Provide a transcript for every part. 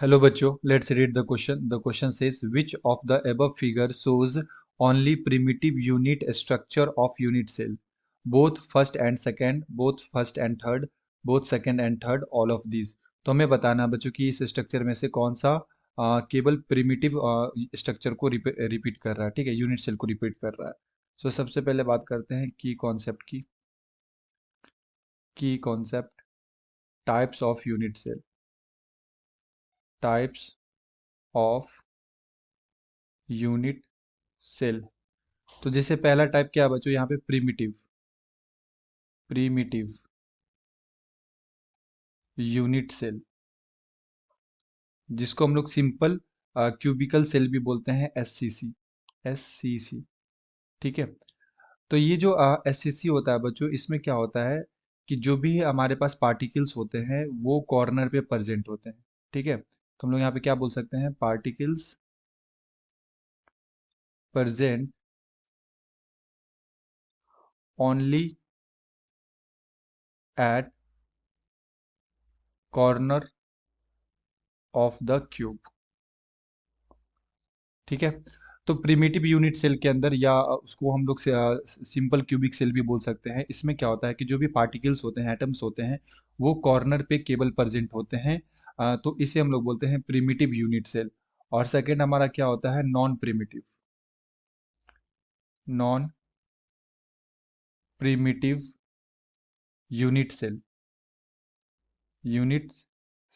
Hello बच्चों, let's read the question. The question says which of the above figure shows only primitive unit structure of unit cell? Both first and second, both first and third, both second and third, all of these. तो हमें बताना है बच्चों कि इस structure में से कौन सा केवल प्रिमिटिव स्ट्रक्चर को रिपीट कर रहा है, ठीक है, यूनिट सेल को रिपीट कर रहा है. सो सबसे पहले बात करते हैं की concept types of unit cell. Types of unit cell. तो जैसे पहला टाइप क्या है बच्चों, यहाँ पे प्रीमिटिव प्रीमिटिव यूनिट सेल, जिसको हम लोग सिंपल क्यूबिकल सेल भी बोलते हैं, एससीसी. ठीक है. तो ये जो एससीसी होता है बच्चों, इसमें क्या होता है कि जो भी हमारे पास पार्टिकल्स होते हैं वो कॉर्नर पे प्रेजेंट होते हैं. ठीक है. तो हम लोग यहाँ पे क्या बोल सकते हैं, particles present only at corner of the cube. ठीक है. तो प्रिमिटिव यूनिट सेल के अंदर, या उसको हम लोग सिंपल क्यूबिक सेल भी बोल सकते हैं, इसमें क्या होता है कि जो भी पार्टिकल्स होते हैं, एटम्स होते हैं, वो कॉर्नर पे केवल प्रेजेंट होते हैं. तो इसे हम लोग बोलते हैं प्रिमिटिव यूनिट सेल. और सेकंड हमारा क्या होता है, नॉन प्रिमिटिव यूनिट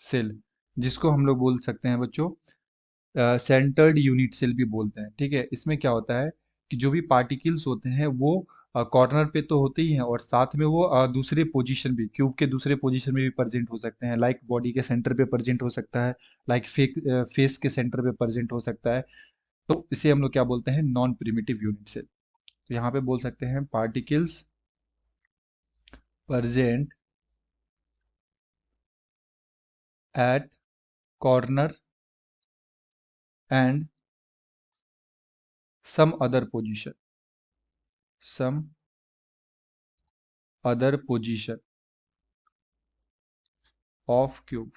सेल, जिसको हम लोग बोल सकते हैं बच्चों सेंटर्ड यूनिट सेल भी बोलते हैं. ठीक है. इसमें क्या होता है कि जो भी पार्टिकल्स होते हैं वो कॉर्नर पे तो होते ही हैं, और साथ में वो दूसरे पोजीशन भी, क्यूब के दूसरे पोजीशन में भी प्रेजेंट हो सकते हैं. लाइक बॉडी के सेंटर पे प्रेजेंट हो सकता है, लाइक फेस के सेंटर पे प्रेजेंट हो सकता है. तो इसे हम लोग क्या बोलते हैं, नॉन प्रिमिटिव यूनिट सेल. तो यहाँ पे बोल सकते हैं particles present at corner and some other position some other position of cube.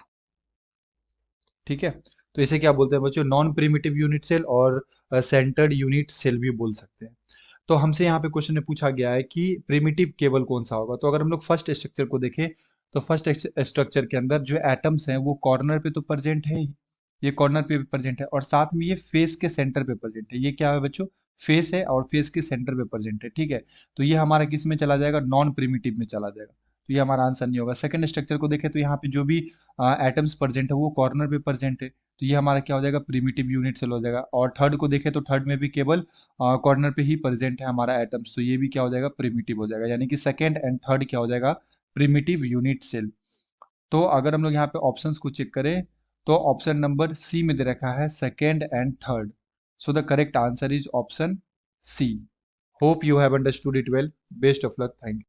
ठीक है. तो इसे क्या बोलते हैं बच्चों, नॉन प्रिमिटिव यूनिट सेल और सेंटर्ड यूनिट सेल भी बोल सकते हैं. तो हमसे यहाँ पे क्वेश्चन में पूछा गया है कि प्रिमिटिव केबल कौन सा होगा. तो अगर हम लोग फर्स्ट स्ट्रक्चर को देखें, तो फर्स्ट स्ट्रक्चर के अंदर जो एटम्स हैं वो कॉर्नर पे तो प्रेजेंट है ही, ये कॉर्नर पे भी प्रेजेंट है, और साथ में ये फेस के सेंटर पे प्रेजेंट है. ये क्या है बच्चों, फेस है और फेस के सेंटर पे प्रेजेंट है. ठीक है. तो ये हमारा किस में चला जाएगा, नॉन प्रिमिटिव में चला जाएगा. तो ये हमारा आंसर नहीं होगा. सेकंड स्ट्रक्चर को देखें तो यहाँ पे जो भी एटम्स प्रेजेंट है वो कॉर्नर पे प्रेजेंट है, तो ये हमारा क्या हो जाएगा, प्रिमिटिव यूनिट सेल हो जाएगा. और थर्ड को देखें तो थर्ड में भी केवल कॉर्नर पे ही प्रेजेंट है हमारा एटम्स, तो ये भी क्या हो जाएगा, प्रिमिटिव हो जाएगा. यानी कि सेकंड एंड थर्ड क्या हो जाएगा, प्रिमिटिव यूनिट सेल. तो अगर हम लोग यहाँ पे ऑप्शंस को चेक करें, तो ऑप्शन नंबर सी में दे रखा है second and third. So the correct answer is option C. Hope you have understood it well. Best of luck. Thank you.